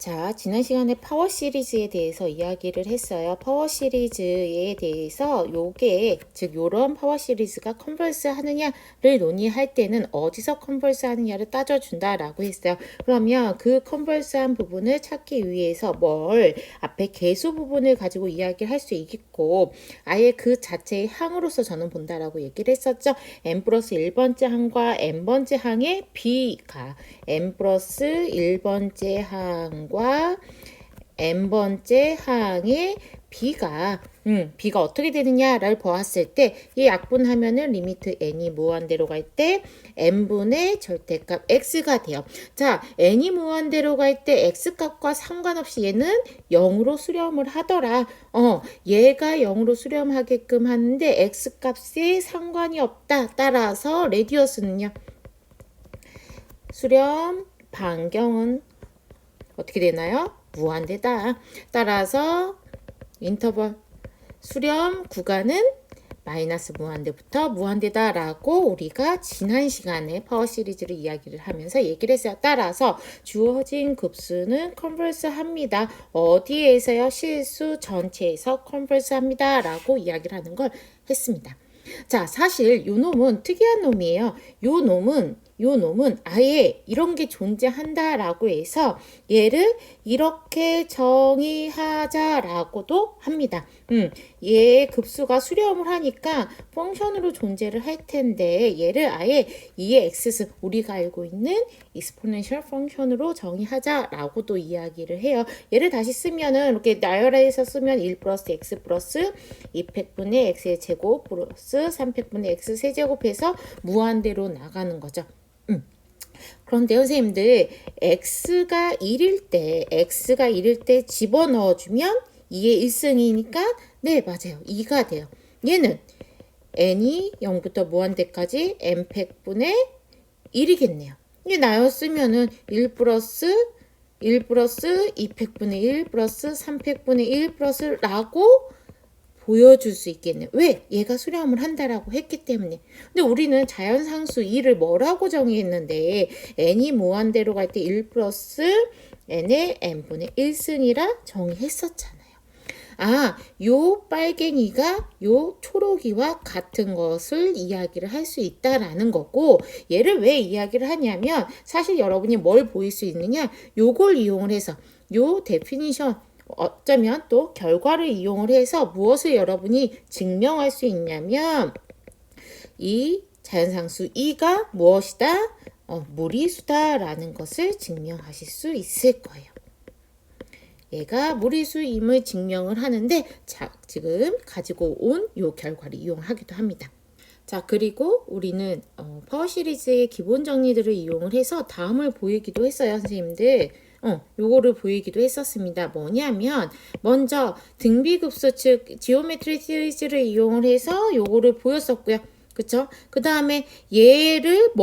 자, 지난 시간에 파워 시리즈에 대해서 이야기를 했어요. 파워 시리즈에 대해서 즉 요런 파워 시리즈가 컨버스 하느냐를 논의할 때는 어디서 컨버스 하느냐를 따져준다라고 했어요. 그러면 그 컨버스한 부분을 찾기 위해서 앞에 개수 부분을 가지고 이야기를 할 수 있겠고, 아예 그 자체의 항으로서 저는 본다라고 얘기를 했었죠. n 플러스 1번째 항과 n번째 항의 b가 n 플러스 1번째 항과 n번째 항의 b가 어떻게 되느냐를 보았을 때 이 약분하면은 리미트 n이 무한대로 갈 때 n분의 절대값 x가 돼요. 자, n이 무한대로 갈 때 x값과 상관없이 얘는 0으로 수렴을 하더라. 얘가 0으로 수렴하게끔 하는데 x값에 상관이 없다. 따라서 레디어스는요. 수렴 반경은 어떻게 되나요? 무한대다. 따라서 인터벌 수렴 구간은 마이너스 무한대부터 무한대다라고 우리가 지난 시간에 파워 시리즈를 이야기를 하면서 얘기를 했어요. 따라서 주어진 급수는 컨버스 합니다. 어디에서요? 실수 전체에서 컨버스 합니다. 라고 이야기를 하는 걸 했습니다. 자, 사실 요 놈은 특이한 놈이에요. 요 놈은 아예 이런 게 존재한다라고 해서 얘를 이렇게 정의하자라고도 합니다. 얘의 급수가 수렴을 하니까 펑션으로 존재를 할 텐데 얘를 아예 2의 x스 우리가 알고 있는 exponential 펑션으로 정의하자라고도 이야기를 해요. 얘를 다시 쓰면은 이렇게 나열해서 쓰면 1 플러스 x 플러스 2팩분의 x의 제곱 플러스 3팩분의 x 세제곱해서 무한대로 나가는 거죠. 그런데 선생님들 x가 1일 때 집어넣어주면 2의 1승이니까 네 맞아요. 2가 돼요. 얘는 n이 0부터 무한대까지 n팩분의 1이겠네요. 이게 나였으면은 1 플러스 2팩분의 1 플러스 3팩분의 1 플러스 라고 보여줄 수 있겠네. 왜? 얘가 수렴을 한다라고 했기 때문에. 근데 우리는 자연상수 2를 뭐라고 정의했는데 n이 무한대로 갈 때 1 플러스 n의 n분의 1승이라 정의했었잖아요. 요 빨갱이가 요 초록이와 같은 것을 이야기를 할 수 있다라는 거고, 얘를 왜 이야기를 하냐면 사실 여러분이 뭘 보일 수 있느냐, 요걸 이용을 해서 요 데피니션 어쩌면 또 결과를 이용을 해서 무엇을 여러분이 증명할 수 있냐면 이 자연상수 2가 무엇이다? 무리수다라는 것을 증명하실 수 있을 거예요. 얘가 무리수임을 증명을 하는데 지금 가지고 온 요 결과를 이용하기도 합니다. 자, 그리고 우리는 파워 시리즈의 기본 정리들을 이용을 해서 다음을 보이기도 했어요, 선생님들. 요거를 보이기도 했었습니다. 뭐냐면 먼저 등비급수 즉 지오메트리 시리즈를 이용을 해서 요거를 보였었고요. 그쵸? 그 다음에 얘를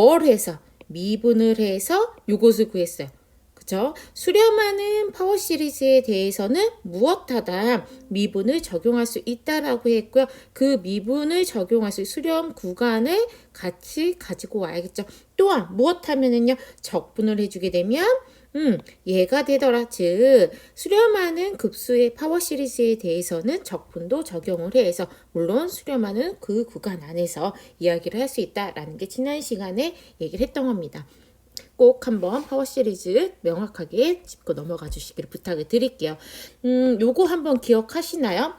미분을 해서 요것을 구했어요. 그쵸? 수렴하는 파워 시리즈에 대해서는 무엇하다 미분을 적용할 수 있다라고 했고요. 그 미분을 적용할 수 수렴 구간을 같이 가지고 와야겠죠. 또한 무엇하면은요 적분을 해주게 되면 얘가 되더라. 즉 수렴하는 급수의 파워 시리즈에 대해서는 적분도 적용을 해서 물론 수렴하는 그 구간 안에서 이야기를 할 수 있다라는 게 지난 시간에 얘기를 했던 겁니다. 꼭 한번 파워 시리즈 명확하게 짚고 넘어가 주시기를 부탁을 드릴게요. 요거 한번 기억하시나요?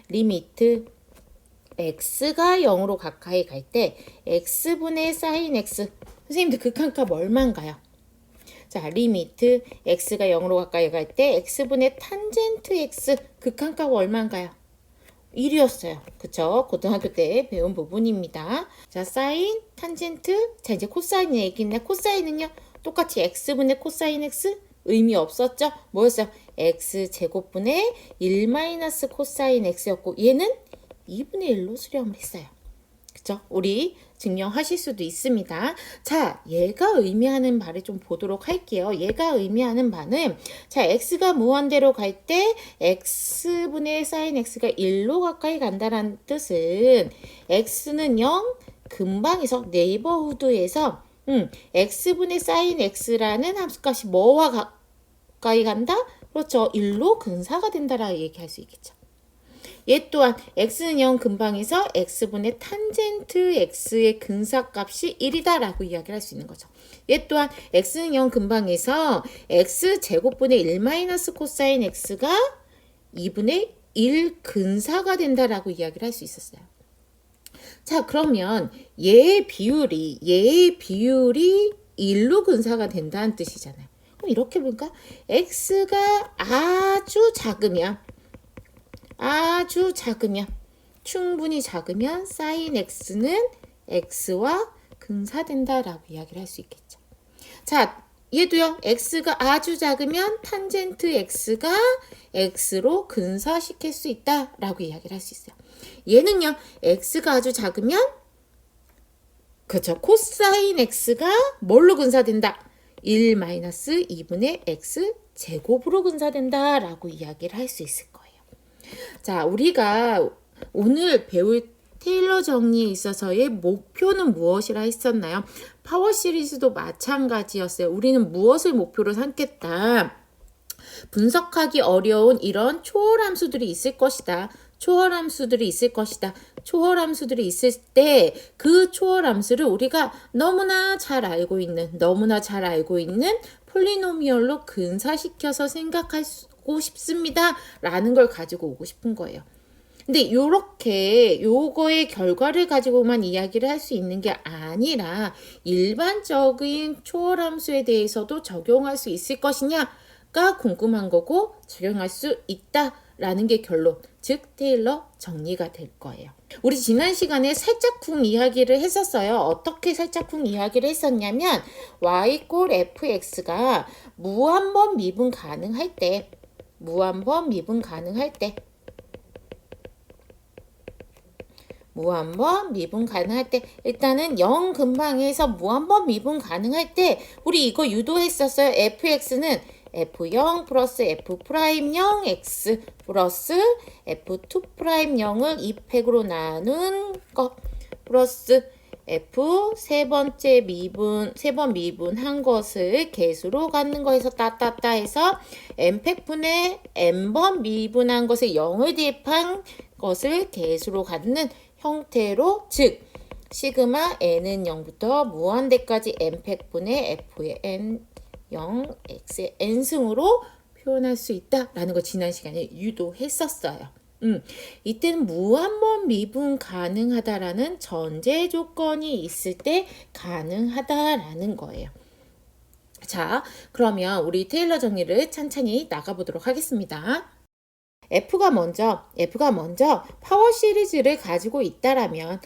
리미트 x가 0으로 가까이 갈 때 x분의 sin x 선생님들 극한값 얼마인가요? 자, 리미트 x가 0으로 가까이 갈 때 x분의 탄젠트 x 극한값 얼마인가요? 1이었어요. 그쵸? 고등학교 때 배운 부분입니다. 자, 사인, 탄젠트, 자 이제 코사인 얘기인데 코사인은요 똑같이 x분의 코사인 x 의미 없었죠? 뭐였어요? x제곱분의 1 마이너스 코사인 x였고 얘는 2분의 1로 수렴을 했어요. 그쵸? 우리 증명하실 수도 있습니다. 자, 얘가 의미하는 바를 좀 보도록 할게요. 얘가 의미하는 바는 자, x가 무한대로 갈 때 x분의 sin x가 1로 가까이 간다는 뜻은 x는 0 근방에서 네이버후드에서 x분의 sin x라는 함수값이 뭐와 가까이 간다? 그렇죠. 1로 근사가 된다라고 얘기할 수 있겠죠. 얘 또한 x는 0 근방에서 x분의 탄젠트 x의 근사값이 1이다 라고 이야기를 할 수 있는 거죠. 얘 또한 x는 0 근방에서 x제곱분의 1 마이너스 코사인 x가 2분의 1 근사가 된다라고 이야기를 할 수 있었어요. 자, 그러면 얘의 비율이 1로 근사가 된다는 뜻이잖아요. 그럼 이렇게 볼까? x가 아주 작으면 충분히 작으면 sin x는 x와 근사된다라고 이야기를 할 수 있겠죠. 자, 얘도요. x가 아주 작으면 탄젠트 x가 x로 근사시킬 수 있다라고 이야기를 할 수 있어요. 얘는요. x가 아주 작으면 그렇죠. 코사인 x가 뭘로 근사된다? 1 마이너스 2분의 x 제곱으로 근사된다라고 이야기를 할 수 있을 거예요. 자, 우리가 오늘 배울 테일러 정리에 있어서의 목표는 무엇이라 했었나요? 파워 시리즈도 마찬가지였어요. 우리는 무엇을 목표로 삼겠다? 분석하기 어려운 이런 초월함수들이 있을 것이다. 초월함수들이 있을 있을 때 그 초월함수를 우리가 너무나 잘 알고 있는 폴리노미얼로 근사시켜서 생각하고 싶습니다. 라는 걸 가지고 오고 싶은 거예요. 근데 요렇게 요거의 결과를 가지고만 이야기를 할 수 있는 게 아니라 일반적인 초월함수에 대해서도 적용할 수 있을 것이냐가 궁금한 거고 적용할 수 있다라는 게 결론, 즉 테일러 정리가 될 거예요. 우리 지난 시간에 살짝쿵 이야기를 했었어요. 어떻게 살짝쿵 이야기를 했었냐면 y 꼴 fx가 무한번 미분 가능할 때 일단은 0 근방에서 무한번 미분 가능할 때 우리 이거 유도했었어요. fx는 f0 플러스 f'0 x 플러스 f2' 0을 2팩으로 나눈 것 플러스 f 세 번 미분한 것을 개수로 갖는 거에서 따따따 해서 n팩분의 n번 미분한 것을 0을 대입한 것을 개수로 갖는 형태로, 즉 시그마 n은 0부터 무한대까지 n팩분의 f의 n 0 x의 n승으로 표현할 수 있다라는 거 지난 시간에 유도했었어요. 이때는 무한번 미분 가능하다라는 전제 조건이 있을 때 가능하다라는 거예요. 자, 그러면 우리 테일러 정리를 찬찬히 나가보도록 하겠습니다. F가 먼저 파워 시리즈를 가지고 있다라면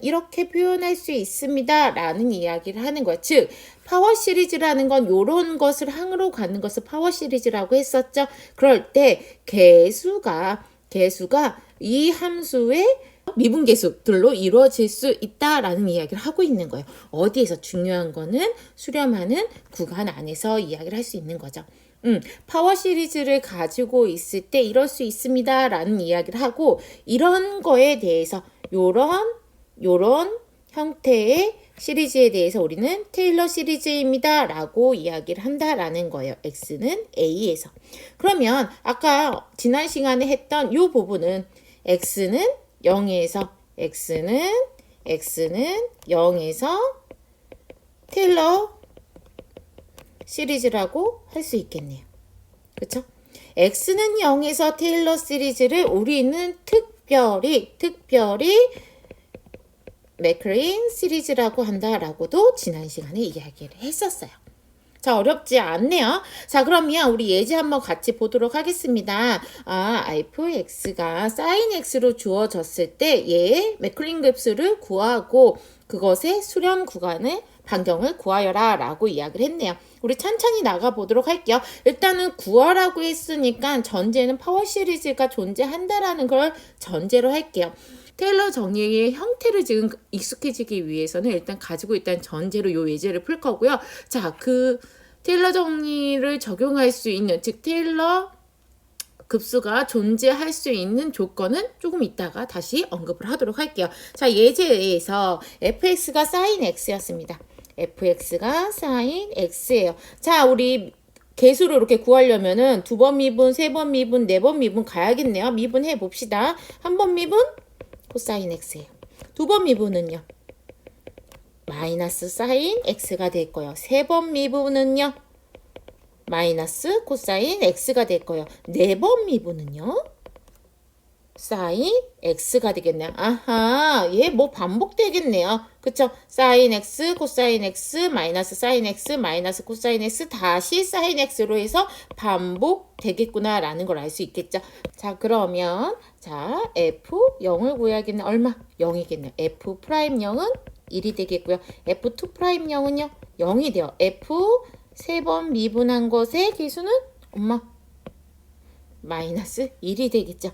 이렇게 표현할 수 있습니다 라는 이야기를 하는 거야. 즉 파워 시리즈라는 건 요런 것을 항으로 가는 것을 파워 시리즈라고 했었죠. 그럴 때 개수가 이 함수의 미분계수들로 이루어질 수 있다라는 이야기를 하고 있는 거예요. 어디에서? 중요한 거는 수렴하는 구간 안에서 이야기를 할 수 있는 거죠. 파워 시리즈를 가지고 있을 때 이럴 수 있습니다 라는 이야기를 하고, 이런 거에 대해서 요런 형태의 시리즈에 대해서 우리는 테일러 시리즈입니다 라고 이야기를 한다라는 거예요. X는 A에서. 그러면 아까 지난 시간에 했던 요 부분은 X는 0에서 테일러 시리즈라고 할 수 있겠네요. 그렇죠? X는 0에서 테일러 시리즈를 우리는 특별히 맥클린 시리즈라고 한다라고도 지난 시간에 이야기를 했었어요. 자, 어렵지 않네요. 자, 그러면 우리 예제 한번 같이 보도록 하겠습니다. fx가 sin x로 주어졌을 때 얘의 맥클린 값을 구하고 그것의 수렴 구간을 반경을 구하여라 라고 이야기를 했네요. 우리 천천히 나가보도록 할게요. 일단은 구하라고 했으니까 전제는 파워 시리즈가 존재한다라는 걸 전제로 할게요. 테일러 정리의 형태를 지금 익숙해지기 위해서는 일단 가지고 있다는 전제로 요 예제를 풀 거고요. 자, 그 테일러 정리를 적용할 수 있는, 즉 테일러 급수가 존재할 수 있는 조건은 조금 이따가 다시 언급을 하도록 할게요. 자, 예제에서 fx가 sin x였습니다. fx가 sin x예요. 자, 우리 개수를 이렇게 구하려면은 2번 미분, 3번 미분, 4번 미분 가야겠네요. 미분해 봅시다. 한 번 미분 코사인 x예요. 2번 미분은요. 마이너스 사인 x가 될 거예요. 3번 미분은요. 마이너스 코사인 x가 될 거예요. 4번 미분은요. 사인 x가 되겠네요. 아하, 얘 뭐 반복되겠네요. 그쵸? 사인 x, 코사인 x, 마이너스 사인 x, 마이너스 코사인 x, 다시 사인 x로 해서 반복되겠구나 라는 걸 알 수 있겠죠. 자, 그러면 자 f 0을 구해야겠네. 얼마? 0이겠네요. f 프라임 0은 1이 되겠고요. f2 프라임 0은요? 0이 돼요. f 3번 미분한 것의 개수는 엄마 마이너스 1이 되겠죠.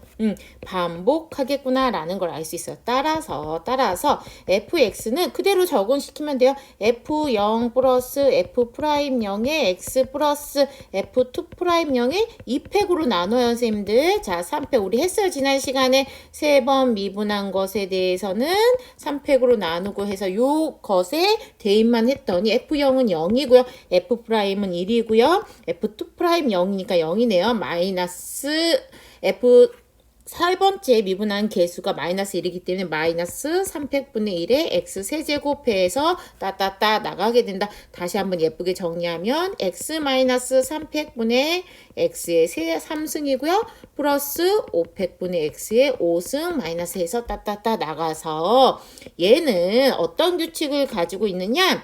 반복하겠구나 라는 걸 알 수 있어요. 따라서 fx는 그대로 적응시키면 돼요. f0 플러스 f 프라임 0의 x 플러스 f2 프라임 0의 2팩으로 나눠요, 선생님들. 자, 3팩 우리 했어요. 지난 시간에 3번 미분한 것에 대해서는 3팩으로 나누고 해서 요 것에 대입만 했더니 f0은 0이고요. f 프라임은 1이고요. f2 프라임 0이니까 0이네요. 마이너스 f 4번째 미분한 개수가 마이너스 1이기 때문에 마이너스 3팩분의 1에 x 세제곱해서 따따따 나가게 된다. 다시 한번 예쁘게 정리하면 x 마이너스 3팩분의 x의 3승이고요. 플러스 5팩분의 x의 5승 마이너스 해서 따따따 나가서 얘는 어떤 규칙을 가지고 있느냐?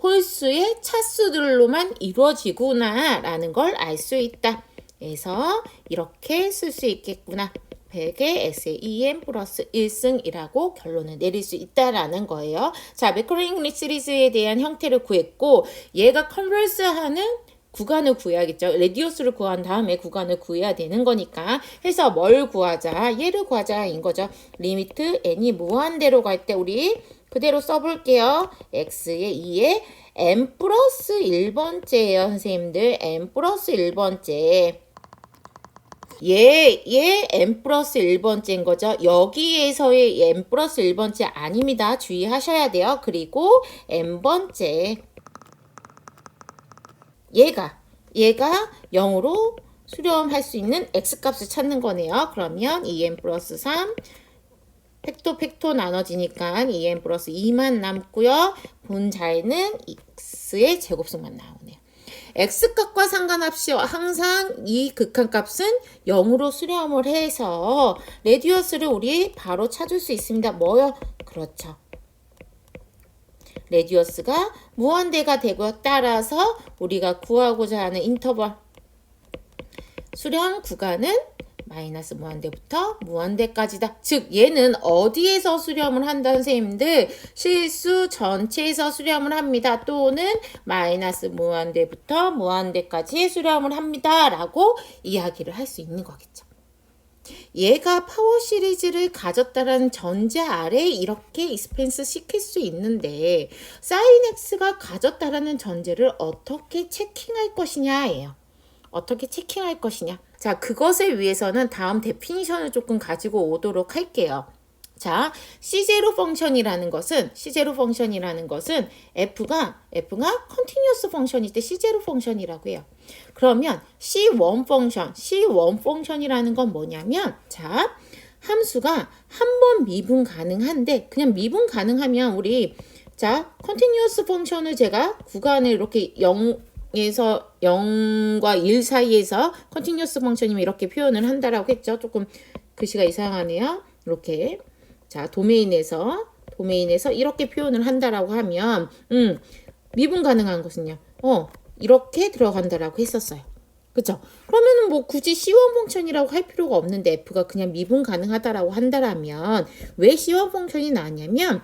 홀수의 차수들로만 이루어지구나 라는 걸 알 수 있다. 그래서 이렇게 쓸 수 있겠구나. 100의 x의 2n 플러스 1승이라고 결론을 내릴 수 있다라는 거예요. 자, 매크로 잉글리시 시리즈에 대한 형태를 구했고 얘가 컨버스하는 구간을 구해야겠죠. 레디우스를 구한 다음에 구간을 구해야 되는 거니까 해서 뭘 구하자? 얘를 구하자인 거죠. 리미트 n이 무한대로 갈 때 우리 그대로 써볼게요. x의 2에 n 플러스 1번째예요. 선생님들 n 플러스 1번째 얘 n 플러스 1번째인 거죠. 여기에서의 n 플러스 1번째 아닙니다. 주의하셔야 돼요. 그리고 n번째 얘가 0으로 수렴할 수 있는 x값을 찾는 거네요. 그러면 2n 플러스 3 팩토 나눠지니까 2n 플러스 2만 남고요. 분자에는 x의 제곱수만 나오네요. x값과 상관없이 항상 이 극한값은 0으로 수렴을 해서 레디어스를 우리 바로 찾을 수 있습니다. 뭐요? 그렇죠. 레디어스가 무한대가 되고요. 따라서 우리가 구하고자 하는 인터벌 수렴 구간은 마이너스 무한대부터 무한대까지다. 즉 얘는 어디에서 수렴을 한다 선생님들? 실수 전체에서 수렴을 합니다. 또는 마이너스 무한대부터 무한대까지 수렴을 합니다. 라고 이야기를 할 수 있는 거겠죠. 얘가 파워 시리즈를 가졌다라는 전제 아래 이렇게 익스펜스 시킬 수 있는데 사인 x가 가졌다라는 전제를 어떻게 체킹할 것이냐예요. 어떻게 체킹할 것이냐. 자, 그것을 위해서는 다음 데피니션을 조금 가지고 오도록 할게요. 자, C0 펑션이라는 것은 F가 컨티뉴어스 펑션일 때 C0 펑션이라고 해요. 그러면 C1 펑션이라는 건 뭐냐면, 자, 함수가 한 번 미분 가능한데, 그냥 미분 가능하면 우리, 자, 컨티뉴어스 펑션을 제가 구간을 이렇게 0에서 0과 1 사이에서 컨티뉴어스 펑션이면 이렇게 표현을 한다라고 했죠. 조금 글씨가 이상하네요. 이렇게. 자, 도메인에서 이렇게 표현을 한다라고 하면, 미분 가능한 것은요. 이렇게 들어간다라고 했었어요. 그쵸? 그러면은 뭐 굳이 C1 펑션이라고 할 필요가 없는데 F가 그냥 미분 가능하다라고 한다라면 왜 C1 펑션이 나왔냐면,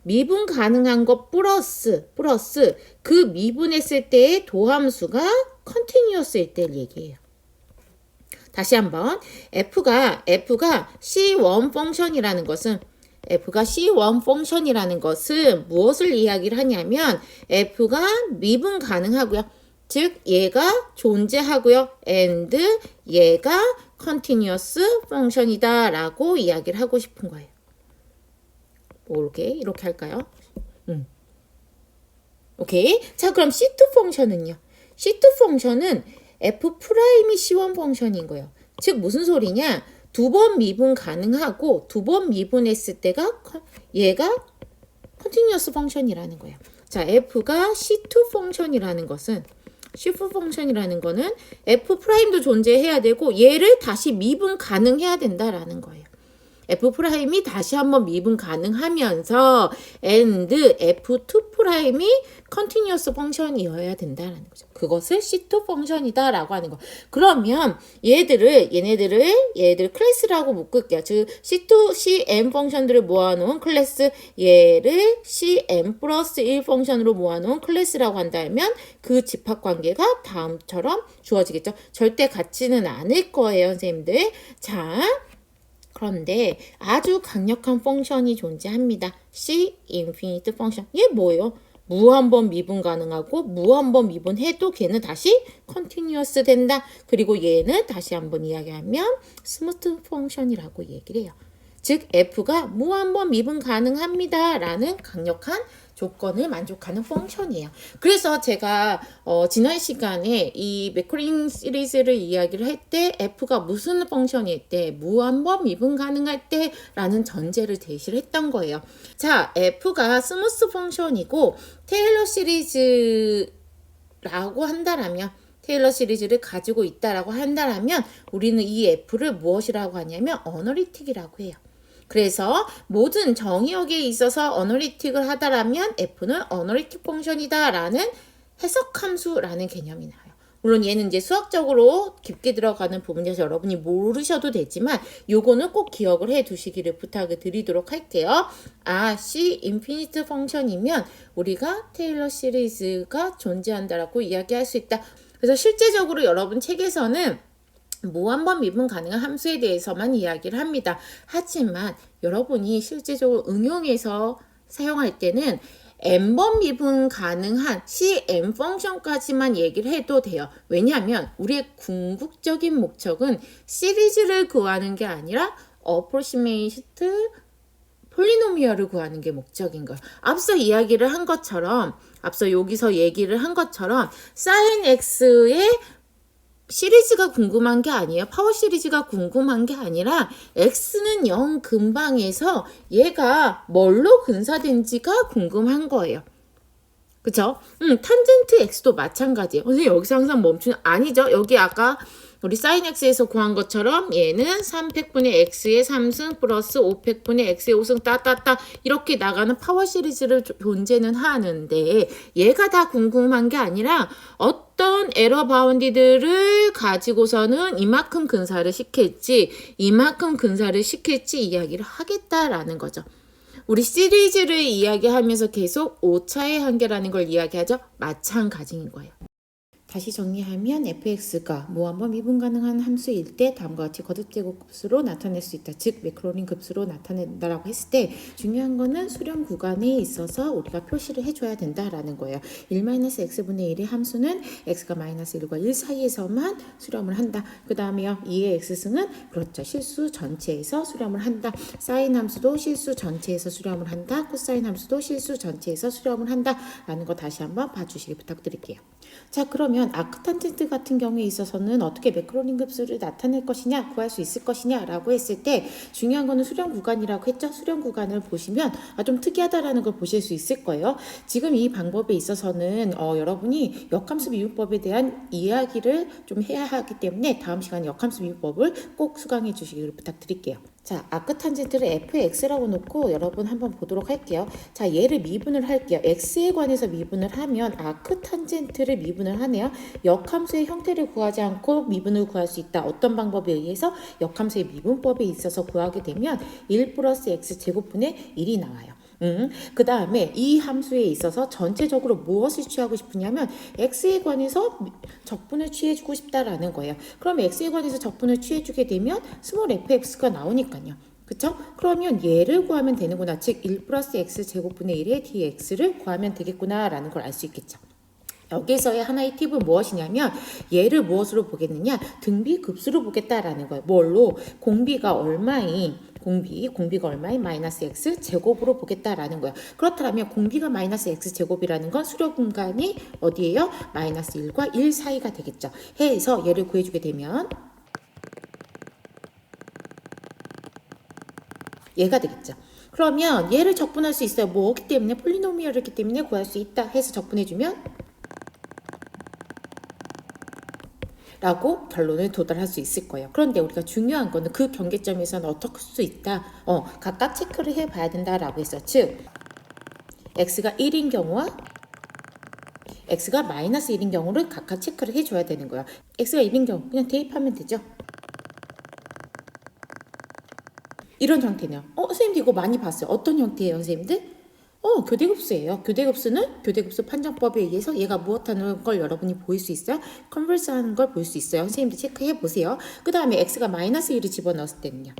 미분 가능한 것 플러스 그 미분했을 때의 도함수가 컨티뉴어스일 때를 얘기해요. 다시 한번 F가 C1 펑션이라는 것은 무엇을 이야기를 하냐면 F가 미분 가능하고요. 즉 얘가 존재하고요. and 얘가 컨티뉴어스 펑션이다 라고 이야기를 하고 싶은 거예요. 뭐 이렇게 할까요? 오케이. 자, 그럼 C2 펑션은요? C2 펑션은 F'이 C1 펑션인 거예요. 즉 무슨 소리냐? 두 번 미분 가능하고 두 번 미분했을 때가 얘가 컨티뉴어스 펑션이라는 거예요. 자, F가 C2 펑션이라는 것은 C4 펑션이라는 거는 F'도 존재해야 되고 얘를 다시 미분 가능해야 된다라는 거예요. F'이 다시 한번 미분 가능하면서 and F2'이 컨티뉴어스 펑션이어야 된다라는 거죠. 그것을 C2 펑션이다라고 하는 거. 그러면 얘들 클래스라고 묶을게요. 즉 C2, Cn 펑션들을 모아놓은 클래스, 얘를 Cn 플러스 1 펑션으로 모아놓은 클래스라고 한다면 그 집합관계가 다음처럼 주어지겠죠. 절대 같지는 않을 거예요, 선생님들. 자, 그런데 아주 강력한 펑션이 존재합니다. C 인피니트 펑션. 얘 뭐예요? 무한번 미분 가능하고 무한번 미분해도 걔는 다시 컨티뉴어스 된다. 그리고 얘는 다시 한번 이야기하면 스무트 펑션이라고 얘기를 해요. 즉 F가 무한번 미분 가능합니다. 라는 강력한 조건을 만족하는 펑션이에요. 그래서 제가 지난 시간에 이 맥커린 시리즈를 이야기를 할 때 F가 무슨 펑션일 때 무한번 미분 가능할 때 라는 전제를 제시를 했던 거예요. 자, F가 스무스 펑션이고 테일러 시리즈라고 한다라면 테일러 시리즈를 가지고 있다라고 한다라면 우리는 이 F를 무엇이라고 하냐면 어널리틱이라고 해요. 그래서 모든 정의역에 있어서 어널리틱을 하다라면 F는 어널리틱 펑션이다라는 해석함수라는 개념이 나와요. 물론 얘는 이제 수학적으로 깊게 들어가는 부분이라서 여러분이 모르셔도 되지만 요거는 꼭 기억을 해 두시기를 부탁을 드리도록 할게요. 아, C 인피니트 펑션이면 우리가 테일러 시리즈가 존재한다라고 이야기할 수 있다. 그래서 실제적으로 여러분 책에서는 무한번 미분 가능한 함수에 대해서만 이야기를 합니다. 하지만 여러분이 실제적으로 응용해서 사용할 때는 n번 미분 가능한 Cn 펑션까지만 얘기를 해도 돼요. 왜냐하면 우리의 궁극적인 목적은 시리즈를 구하는 게 아니라 어프로시메이트 폴리노미얼을 구하는 게 목적인 거예요. 앞서 여기서 얘기를 한 것처럼 sin x의 시리즈가 궁금한 게 아니에요. 파워 시리즈가 궁금한 게 아니라 x는 0 근방에서 얘가 뭘로 근사된지가 궁금한 거예요. 그쵸? 탄젠트 x도 마찬가지예요. 선생님 여기서 항상 멈추는 아니죠. 여기 아까 우리 sin x에서 구한 것처럼 얘는 3팩분의 x의 3승 플러스 5팩분의 x의 5승 따따따 이렇게 나가는 파워 시리즈를 존재는 하는데 얘가 다 궁금한 게 아니라 어떤 에러 바운디들을 가지고서는 이만큼 근사를 시킬지 이야기를 하겠다라는 거죠. 우리 시리즈를 이야기하면서 계속 오차의 한계라는 걸 이야기하죠. 마찬가지인 거예요. 다시 정리하면 fx가 무한번 미분 가능한 함수일 때 다음과 같이 거듭제곱급수로 나타낼 수 있다. 즉 매크로닌 급수로 나타낸다라고 했을 때 중요한 거는 수렴 구간에 있어서 우리가 표시를 해줘야 된다라는 거예요. 1-x분의 1의 함수는 x가 -1과 1 사이에서만 수렴을 한다. 그 다음에요. 2의 x승은 그렇죠. 실수 전체에서 수렴을 한다. 사인 함수도 실수 전체에서 수렴을 한다. 코사인 함수도 실수 전체에서 수렴을 한다. 라는 거 다시 한번 봐주시기 부탁드릴게요. 자, 그러면 아크탄젠트 같은 경우에 있어서는 어떻게 매크로닌 급수를 나타낼 것이냐, 구할 수 있을 것이냐라고 했을 때 중요한 거는 수렴 구간이라고 했죠. 수렴 구간을 보시면 좀 특이하다라는 걸 보실 수 있을 거예요. 지금 이 방법에 있어서는 여러분이 역함수 미분법에 대한 이야기를 좀 해야 하기 때문에 다음 시간에 역함수 미분법을 꼭 수강해 주시기를 부탁드릴게요. 자, 아크탄젠트를 fx라고 놓고 여러분 한번 보도록 할게요. 자, 얘를 미분을 할게요. x에 관해서 미분을 하면 아크탄젠트를 미분을 하네요. 역함수의 형태를 구하지 않고 미분을 구할 수 있다. 어떤 방법에 의해서 역함수의 미분법에 있어서 구하게 되면 1 플러스 x 제곱분의 1이 나와요. 그 다음에 이 함수에 있어서 전체적으로 무엇을 취하고 싶으냐면 x에 관해서 적분을 취해주고 싶다라는 거예요. 그럼 x에 관해서 적분을 취해주게 되면 스몰 fx가 나오니까요. 그쵸? 그러면 얘를 구하면 되는구나. 즉 1 플러스 x 제곱분의 1의 dx를 구하면 되겠구나 라는 걸 알 수 있겠죠. 여기서의 하나의 팁은 무엇이냐면 얘를 무엇으로 보겠느냐? 등비 급수로 보겠다라는 거예요. 뭘로? 공비가 얼마인 공비가 얼마인 마이너스 x 제곱으로 보겠다라는 거예요. 그렇다면 공비가 마이너스 x 제곱이라는 건 수렴 공간이 어디예요? 마이너스 1과 1 사이가 되겠죠. 해서 얘를 구해주게 되면 얘가 되겠죠. 그러면 얘를 적분할 수 있어요. 뭐기 때문에? 폴리노미얼이기 때문에 구할 수 있다 해서 적분해주면 라고 결론을 도달할 수 있을 거예요. 그런데 우리가 중요한 거는 그 경계점에서는 어떻게 할 수 있다. 각각 체크를 해봐야 된다라고 했어. 즉 x가 1인 경우와 x가 마이너스 1인 경우를 각각 체크를 해줘야 되는 거야. x가 1인 경우 그냥 대입하면 되죠. 이런 형태네요. 선생님들 이거 많이 봤어요. 어떤 형태예요, 선생님들? 교대급수예요. 교대급수는 교대급수 판정법에 의해서 얘가 무엇하는 걸 여러분이 보일 수 있어요? 컨버스 하는 걸 볼 수 있어요. 선생님들 체크해 보세요. 그 다음에 x가 마이너스 1을 집어넣었을 때는요.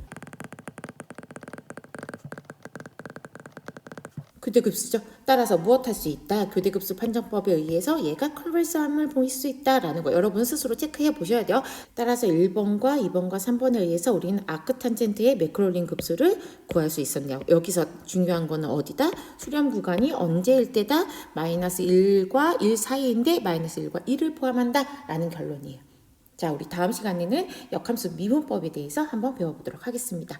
교대급수죠. 따라서 무엇할 수 있다. 교대급수 판정법에 의해서 얘가 컨버스함을 보일 수 있다라는 거 여러분 스스로 체크해 보셔야 돼요. 따라서 1번과 2번과 3번에 의해서 우리는 아크탄젠트의 매크롤린 급수를 구할 수 있었네요. 여기서 중요한 거는 어디다? 수렴 구간이 언제일 때다? 마이너스 1과 1 사이인데 마이너스 1과 1을 포함한다 라는 결론이에요. 자, 우리 다음 시간에는 역함수 미분법에 대해서 한번 배워보도록 하겠습니다.